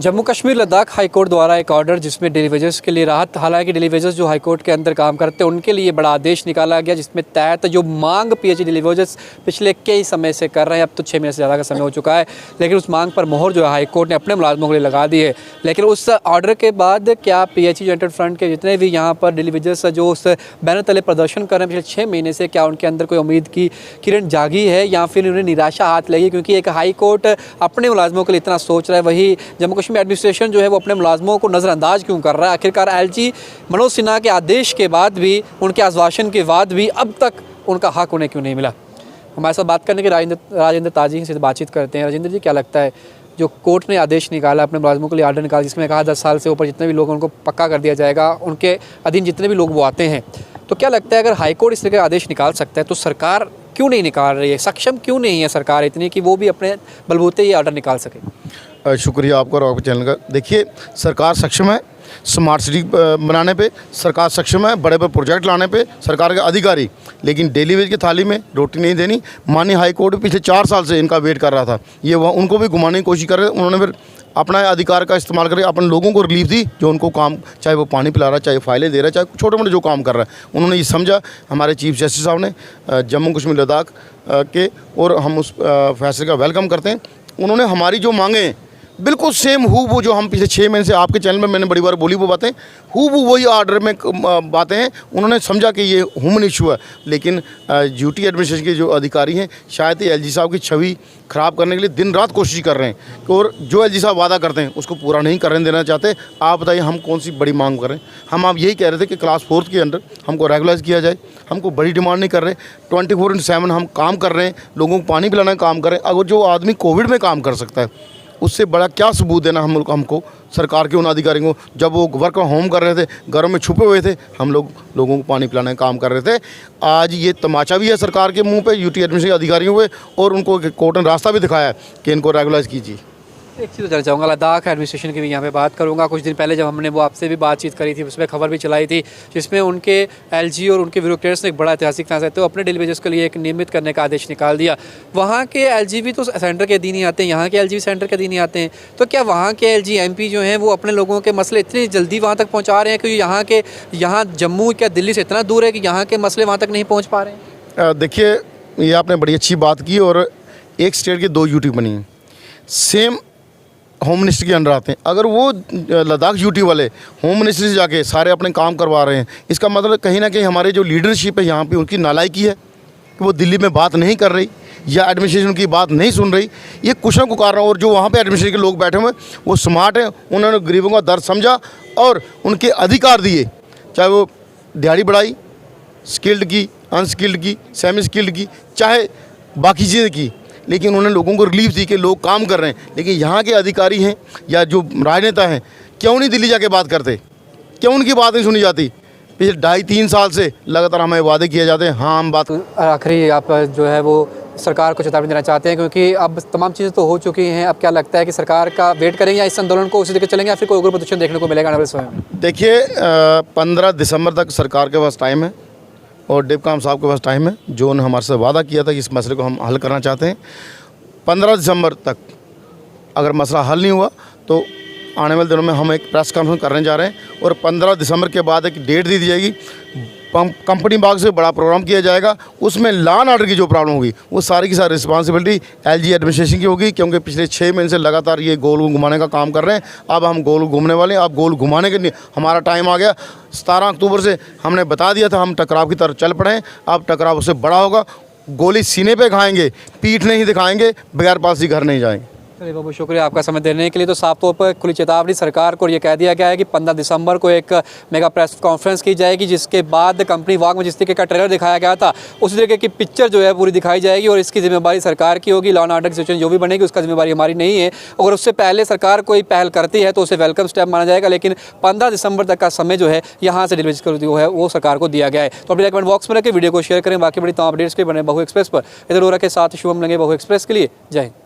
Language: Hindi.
जम्मू कश्मीर लद्दाख हाई कोर्ट द्वारा एक ऑर्डर जिसमें डेली वेजेस के लिए राहत, हालांकि डेली वेजेस जो हाई कोर्ट के अंदर काम करते हैं उनके लिए बड़ा आदेश निकाला गया, जिसमें तहत जो मांग पीएचई डेली वेजेस पिछले कई समय से कर रहे हैं। अब तो 6 महीने से ज़्यादा का समय हो चुका है, लेकिन उस मांग पर मोहर जो है हाई कोर्ट ने अपने मुलाजमों के लिए लगा दी है। लेकिन उस ऑर्डर के बाद क्या पीएचई यूनाइटेड फ्रंट के जितने भी यहाँ पर डेली वेजेस जो उस बैनर तले प्रदर्शन कर रहे हैं पिछले 6 महीने से, क्या उनके अंदर कोई उम्मीद की किरण जागी है या फिर उन्हें निराशा हाथ लगी? क्योंकि एक हाई कोर्ट अपने मुलाजमों के लिए इतना सोच रहा है, वही जम्मू कश्मीर एडमिनिस्ट्रेशन जो है वो अपने मुलाजमों को नज़रअंदाज क्यों कर रहा है? आखिरकार एलजी मनोज सिन्हा के आदेश के बाद भी, उनके आश्वासन के बाद भी अब तक उनका हक उन्हें क्यों नहीं मिला? हमारे साथ बात करने के राजेंद्र ताजी से बातचीत करते हैं। राजेंद्र जी, क्या लगता है जो कोर्ट ने आदेश निकाला, अपने मुलाजमों के लिए ऑर्डर निकाला, जिसमें कहा 10 साल से ऊपर जितने भी लोग उनको पक्का कर दिया जाएगा, उनके अधीन जितने भी लोग वो आते हैं, तो क्या लगता है अगर हाई कोर्ट इस तरह का आदेश निकाल सकता है तो सरकार क्यों नहीं निकाल रही है? सक्षम क्यों नहीं है सरकार इतनी कि वो भी अपने बलबूते ये ऑर्डर निकाल सके? शुक्रिया आपका और आपके चैनल का। देखिए, सरकार सक्षम है स्मार्ट सिटी बनाने पे, सरकार सक्षम है बड़े बड़े प्रोजेक्ट लाने पे, सरकार के अधिकारी, लेकिन डेली वेज की थाली में रोटी नहीं देनी। माननीय हाई कोर्ट पिछले 4 साल से इनका वेट कर रहा था, ये वह उनको भी घुमाने की कोशिश कर रहे थे। उन्होंने फिर अपना अधिकार का इस्तेमाल करके अपन लोगों को रिलीफ दी, जो उनको काम, चाहे वो पानी पिला रहा है, चाहे फाइलें दे रहा है, चाहे छोटे मोटे जो काम कर रहा है, उन्होंने ये समझा। हमारे चीफ जस्टिस साहब ने जम्मू कश्मीर लद्दाख के, और हम उस फैसले का वेलकम करते हैं। उन्होंने हमारी जो मांगें बिल्कुल सेम वो जो हम पिछले 6 महीने से आपके चैनल में मैंने बड़ी बार बोली वो बातें, वही ऑर्डर में बातें हैं। उन्होंने समझा कि ये ह्यूमन इशू है, लेकिन यूटी एडमिनिस्ट्रेशन के जो अधिकारी हैं शायद एलजी साहब की छवि ख़राब करने के लिए दिन रात कोशिश कर रहे हैं, और जो एलजी साहब वादा करते हैं उसको पूरा नहीं करने देना चाहते। आप बताइए हम कौन सी बड़ी मांग करें? हम आप यही कह रहे थे कि क्लास 4 के अंदर हमको रेगुलाइज किया जाए। हमको बड़ी डिमांड नहीं कर रहे, 24/7 हम काम कर रहे हैं, लोगों को पानी पिलाना का काम कर रहे हैं। अगर जो आदमी कोविड में काम कर सकता है, उससे बड़ा क्या सबूत देना हमको सरकार के उन अधिकारियों को? जब वो वर्क फ्रॉम होम कर रहे थे, घरों में छुपे हुए थे, हम लोगों को पानी पिलाने का काम कर रहे थे। आज ये तमाचा भी है सरकार के मुंह पे, यूटी एडमिनिस्ट्रेशन अधिकारियों पे, और उनको कोर्ट ने रास्ता भी दिखाया है कि इनको रेगुलाइज कीजिए। एक चीज़ जानना चाहूँगा, लद्दाख एडमिनिस्ट्रेशन की भी यहाँ पे बात करूँगा। कुछ दिन पहले जब हमने वो आपसे भी बातचीत करी थी, उसमें खबर भी चलाई थी, जिसमें उनके एलजी और उनके ब्यूरोक्रेट्स ने एक बड़ा ऐतिहासिक फैसला तो अपने डेली वेजेस के लिए एक नियमित करने का आदेश निकाल दिया। वहाँ के एलजी भी तो सेंटर के अधीन ही आते हैं, यहाँ के एलजी सेंटर के अधीन ही आते हैं, तो क्या वहाँ के एलजी एमपी जो हैं वो अपने लोगों के मसले इतनी जल्दी वहाँ तक पहुँचा रहे हैं कि यहाँ जम्मू क्या दिल्ली से इतना दूर है कि यहाँ के मसले वहाँ तक नहीं पहुँच पा रहे हैं? देखिए, ये आपने बड़ी अच्छी बात की, और एक स्टेट की 2 यूटी बनी हैं, सेम होम मिनिस्टर के अंडर आते हैं। अगर वो लद्दाख यूटी वाले होम मिनिस्टर से जाके सारे अपने काम करवा रहे हैं, इसका मतलब कहीं ना कहीं हमारे जो लीडरशिप है यहाँ पे उनकी नालायकी है कि वो दिल्ली में बात नहीं कर रही या एडमिनिस्ट्रेशन की बात नहीं सुन रही। ये कुछ ना कुछ कारण, और जो वहाँ पे एडमिनिस्ट्रेशन के लोग बैठे हुए हैं वो स्मार्ट हैं, उन्होंने गरीबों का दर्द समझा और उनके अधिकार दिए, चाहे वो दिहाड़ी बढ़ाई, स्किल्ड की, अनस्किल्ड की, सेमी स्किल्ड की, चाहे बाकी चीज़ें की, लेकिन उन्होंने लोगों को रिलीफ दी कि लोग काम कर रहे हैं। लेकिन यहाँ के अधिकारी हैं या जो राजनेता हैं, क्यों नहीं दिल्ली जाके बात करते? क्यों उनकी बात नहीं सुनी जाती? पिछले 2.5-3 साल से लगातार हमें वादे किए जाते हैं, हाँ हम बात। आखिरी आप जो है वो सरकार को चेतावनी देना चाहते हैं, क्योंकि अब तमाम चीज़ें तो हो चुकी हैं, अब क्या लगता है कि सरकार का वेट करेंगे या इस आंदोलन को उसी लेकर चलेंगे, या फिर कोई उग्र प्रदर्शन देखने को मिलेगा आने वाले समय में? देखिए, 15 दिसंबर तक सरकार के पास टाइम है और डिप्टी साहब के पास टाइम है, जो उन्होंने हमारे से वादा किया था कि इस मसले को हम हल करना चाहते हैं। 15 दिसंबर तक अगर मसला हल नहीं हुआ तो आने वाले दिनों में हम एक प्रेस कॉन्फ्रेंस करने जा रहे हैं, और 15 दिसंबर के बाद एक डेट दी जाएगी, कंपनी बाग से बड़ा प्रोग्राम किया जाएगा। उसमें लॉ एंड ऑर्डर की जो प्रॉब्लम होगी वो सारी की सारी रिस्पॉन्सिबिलिटी एलजी एडमिनिस्ट्रेशन की होगी, क्योंकि पिछले 6 महीने से लगातार ये गोल घुमाने का काम कर रहे हैं। अब हम गोल घूमने वाले हैं, अब गोल घुमाने के लिए हमारा टाइम आ गया। 17 अक्टूबर से हमने बता दिया था हम टकराव की तरफ चल पड़े हैं, अब टकराव उससे बड़ा होगा। गोली सीने पे खाएंगे, पीठ नहीं दिखाएंगे, बगैर पास घर नहीं जाएंगे। चलिए बहुत शुक्रिया आपका समय देने के लिए। तो साफ तौर पर खुली चेतावनी सरकार को ये कह दिया गया है कि 15 दिसंबर को एक मेगा प्रेस कॉन्फ्रेंस की जाएगी, जिसके बाद कंपनी वाग में जिस तरीके का ट्रेलर दिखाया गया था उसी तरीके की पिक्चर जो है पूरी दिखाई जाएगी, और इसकी जिम्मेदारी सरकार की होगी। लॉ एंड ऑर्डर की सिचुएशन जो भी बनेगी उसका जिम्मेदारी हमारी नहीं है। अगर उससे पहले सरकार कोई पहल करती है तो उसे वेलकम स्टेप माना जाएगा, लेकिन 15 दिसंबर तक का समय जो है यहाँ से डिलीवरी जो है वो सरकार को दिया गया है। तो अपने कमेंट बॉक्स में रखें, वीडियो को शेयर करें। बाकी बड़ी तमाम अपडेट्स के बने बहु एक्सप्रेस पर। इधर के साथ शुभम लगे बहु एक्सप्रेस के लिए। जय हिंद।